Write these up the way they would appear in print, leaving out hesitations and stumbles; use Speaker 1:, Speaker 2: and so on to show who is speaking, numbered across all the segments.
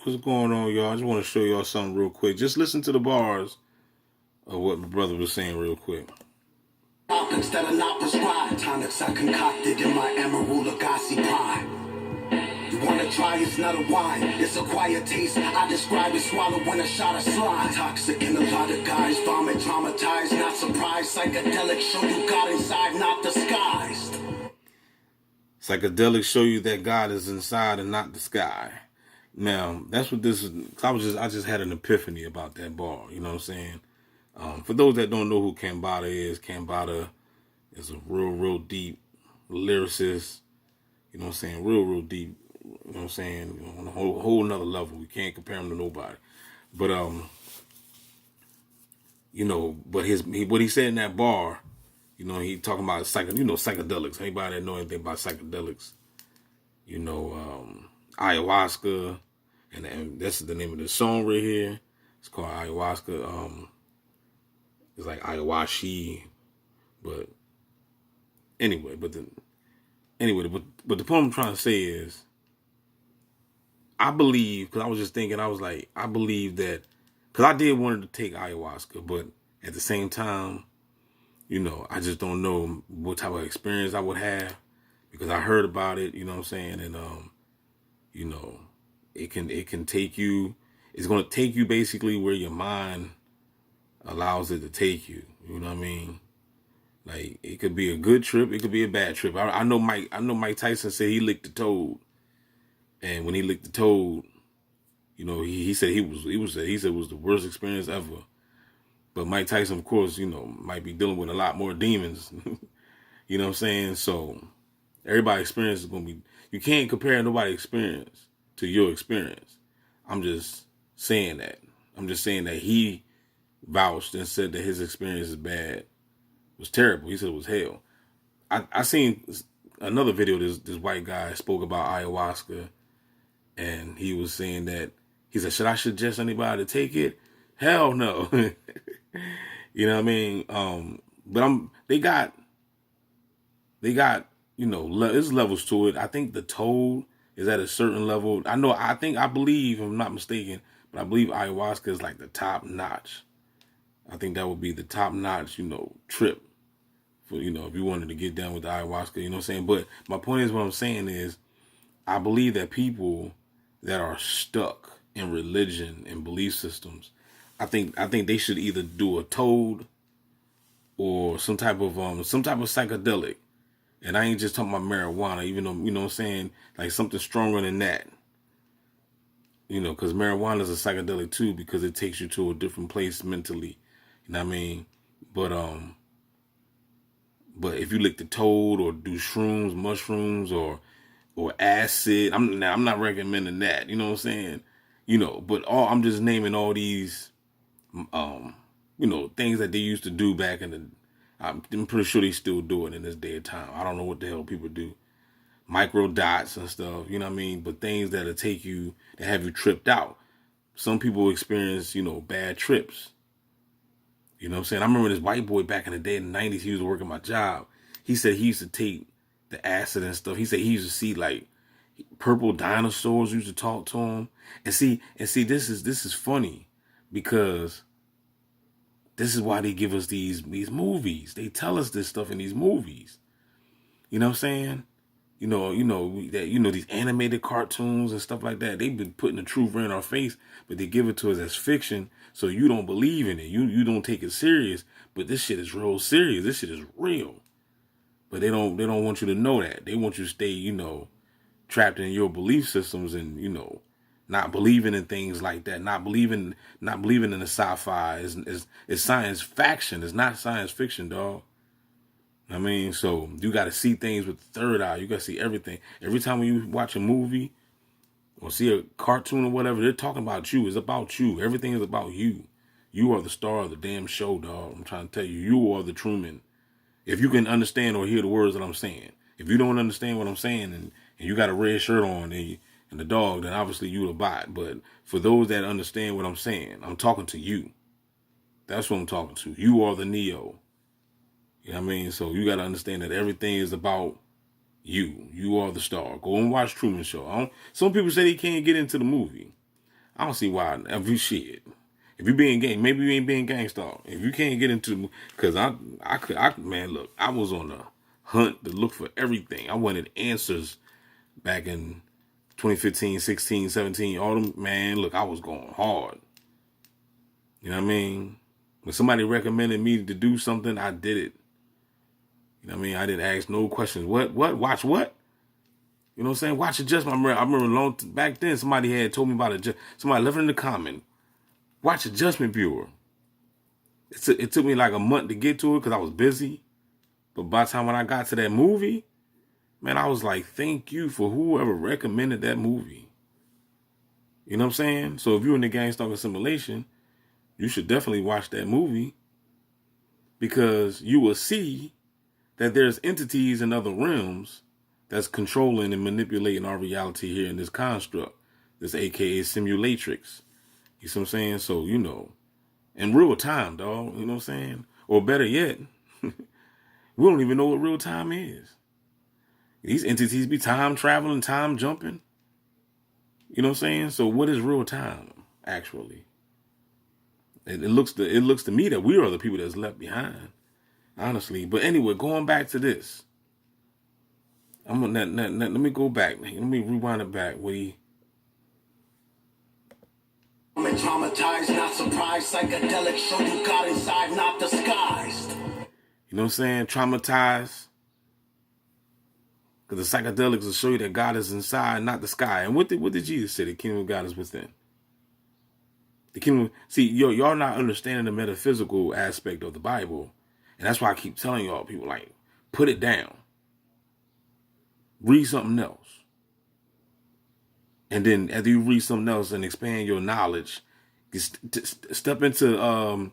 Speaker 1: What's going on, y'all? I just want to show y'all something real quick. Just listen to the bars of what my brother was saying real quick.
Speaker 2: Topics that are not prescribed. Tonics I concocted in my emerald Lagasse pie. You wanna try, it's not a wine. It's a quiet taste. I describe it, swallow when a shot of slime. Toxic in a lot of guys. Vomit, traumatized, not surprised. Psychedelic show you God inside, not disguised.
Speaker 1: Psychedelics show you that God is inside and not the sky. Now, that's what this is. I just had an epiphany about that bar. You know what I'm saying? For those that don't know who Kambada is a real deep lyricist. You know what I'm saying? Real deep. You know what I'm saying? On a whole nother level. We can't compare him to nobody. But but what he said in that bar, he talking about psychedelics. Anybody that know anything about psychedelics, ayahuasca, and that's the name of the song right here. It's called ayahuasca. It's like ayahuasca, but anyway, but the point I'm trying to say is, I believe, because I was just thinking, I believe that, because I did want to take ayahuasca, but at the same time, I just don't know what type of experience I would have, because I heard about it, you know what I'm saying, and it can take you, it's going to take you basically where your mind allows it to take you, you know what I mean? Like, it could be a good trip, it could be a bad trip. I know Mike Tyson said he licked the toad, and when he licked the toad, he said he said it was the worst experience ever. But Mike Tyson, of course, might be dealing with a lot more demons. You know what I'm saying? So everybody's experience is going to be, you can't compare nobody's experience to your experience. I'm just saying that. I'm just saying that he vouched and said that his experience is bad, was terrible. He said it was hell. I seen another video, this white guy spoke about ayahuasca, and he was saying that, he said, should I suggest anybody to take it? Hell no. You know what I mean? But they got, there's levels to it. I think the toad is at a certain level. I believe, if I'm not mistaken, but I believe ayahuasca is like the top notch. I think that would be the top notch, trip for, if you wanted to get down with the ayahuasca, you know what I'm saying? But my point is, what I'm saying is, I believe that people that are stuck in religion and belief systems, I think they should either do a toad or some type of psychedelic. And I ain't just talking about marijuana, even though, what I'm saying, like something stronger than that. Because marijuana is a psychedelic too, because it takes you to a different place mentally. You know what I mean? But if you lick the toad or do shrooms, mushrooms, or acid, I'm not recommending that. You know what I'm saying? But I'm just naming all these, things that they used to do back in the. I'm pretty sure they still do it in this day and time. I don't know what the hell people do, micro dots and stuff. You know what I mean? But things that have you tripped out. Some people experience, bad trips. You know what I'm saying? I remember this white boy back in the day in the 90s, he was working my job. He said he used to take the acid and stuff. He said he used to see like purple dinosaurs used to talk to him. And see, this is funny, because this is why they give us these movies. They tell us this stuff in these movies. You know what I'm saying? These animated cartoons and stuff like that, they've been putting the truth right in our face, but they give it to us as fiction, so you don't believe in it. You don't take it serious, but this shit is real serious. This shit is real. But they don't want you to know that. They want you to stay, trapped in your belief systems and, not believing in things like that, not believing in the sci-fi. It's science fiction. It's not science fiction, dog. I mean, so you got to see things with the third eye. You got to see everything. Every time when you watch a movie or see a cartoon or whatever, they're talking about you. It's about you. Everything is about you. You are the star of the damn show, dog. I'm trying to tell you, you are the Truman. If you can understand or hear the words that I'm saying. If you don't understand what I'm saying and you got a red shirt on and the dog, then obviously you the bot. But for those that understand what I'm saying, I'm talking to you. That's what I'm talking to. You are the Neo. You know what I mean? So you got to understand that everything is about you. You are the star. Go and watch Truman Show. Some people say they can't get into the movie. I don't see why. If you being gang, maybe you ain't being gangstar. If you can't get into, because man, look, I was on a hunt to look for everything. I wanted answers back in 2015, 16, 17, all them, man, look, I was going hard. You know what I mean? When somebody recommended me to do something, I did it. You know what I mean? I didn't ask no questions. What? Watch what? You know what I'm saying? Watch Adjustment. I remember back then somebody had told me about it. Somebody left it in the comment. Watch Adjustment Bureau. It took me like a month to get to it because I was busy. But by the time when I got to that movie, man, I was like, thank you for whoever recommended that movie. You know what I'm saying? So if you're in the Gangstalking Simulation, you should definitely watch that movie because you will see that there's entities in other realms that's controlling and manipulating our reality here in this construct, this AKA simulatrix. You see what I'm saying? So, you know, in real time, dog, you know what I'm saying? Or better yet, we don't even know what real time is. These entities be time traveling, time jumping. You know what I'm saying? So what is real time, actually? It looks to me that we are the people that's left behind, honestly. But anyway, going back to this. Let me go back. Let me rewind it back.
Speaker 2: I'm traumatized, not surprised. Psychedelic show you got inside, not disguised.
Speaker 1: You know what I'm saying? Traumatized. Because the psychedelics will show you that God is inside, not the sky. And what did Jesus say? The kingdom of God is within. The kingdom. See, y'all not understanding the metaphysical aspect of the Bible, and that's why I keep telling y'all, people, like, put it down, read something else, and then after you read something else and expand your knowledge, step into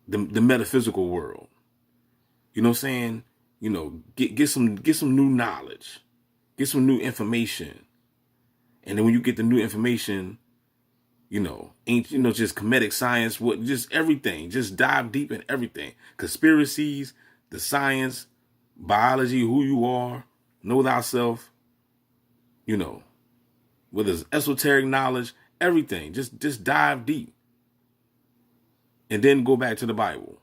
Speaker 1: the metaphysical world. You know what I'm saying? You know, get some new knowledge, get some new information, and then when you get the new information, just comedic science, just everything, just dive deep in everything, conspiracies, the science, biology, who you are, know thyself, whether it's esoteric knowledge, everything, just dive deep, and then go back to the Bible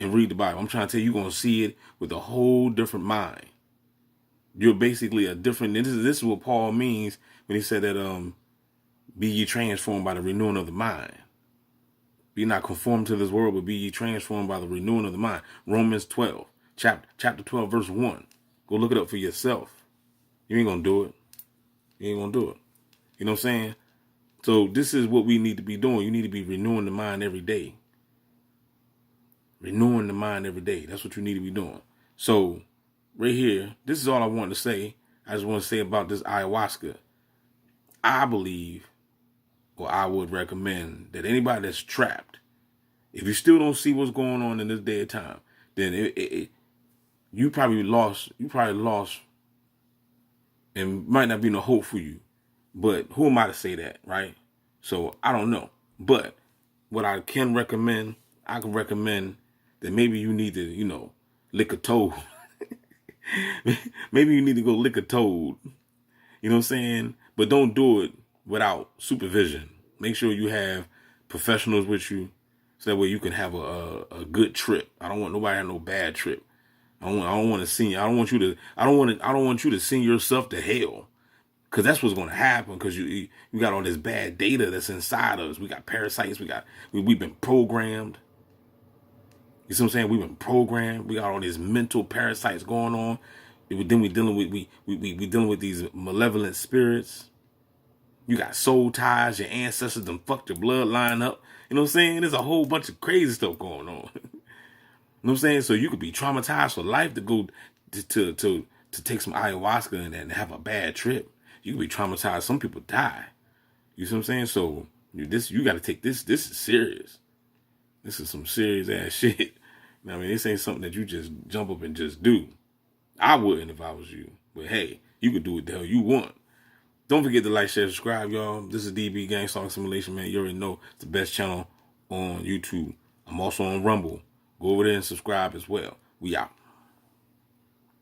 Speaker 1: and read the Bible. I'm trying to tell you, you're going to see it with a whole different mind. You're basically a different, this is what Paul means when he said that, be ye transformed by the renewing of the mind. Be not conformed to this world, but be ye transformed by the renewing of the mind. Romans 12, chapter 12, verse 1. Go look it up for yourself. You ain't going to do it. You ain't going to do it. You know what I'm saying? So this is what we need to be doing. You need to be renewing the mind every day. Renewing the mind every day. That's what you need to be doing. So right here, this is all I want to say. I just want to say about this ayahuasca. I believe, or I would recommend, that anybody that's trapped, if you still don't see what's going on in this day of time, then you probably lost. You probably lost, and might not be no hope for you. But who am I to say that, right? So I don't know. But what I can recommend, I can recommend that maybe you need to, lick a toad. Maybe you need to go lick a toad. You know what I'm saying? But don't do it without supervision. Make sure you have professionals with you, so that way you can have a good trip. I don't want nobody to have no bad trip. I don't want to send you. I don't want you to send yourself to hell, because that's what's going to happen. Because you got all this bad data that's inside of us. We got parasites. We've been programmed. You see what I'm saying? We've been programmed. We got all these mental parasites going on. Then we dealing with these malevolent spirits. You got soul ties. Your ancestors done fucked your bloodline up. You know what I'm saying? There's a whole bunch of crazy stuff going on. You know what I'm saying? So you could be traumatized for life to go to take some ayahuasca and have a bad trip. You could be traumatized. Some people die. You see what I'm saying? So you got to take this. This is serious. This is some serious ass shit. You know what I mean? This ain't something that you just jump up and just do. I wouldn't if I was you. But hey, you can do what the hell you want. Don't forget to like, share, subscribe, y'all. This is DB Gangstalking Simulation, man. You already know it's the best channel on YouTube. I'm also on Rumble. Go over there and subscribe as well. We out.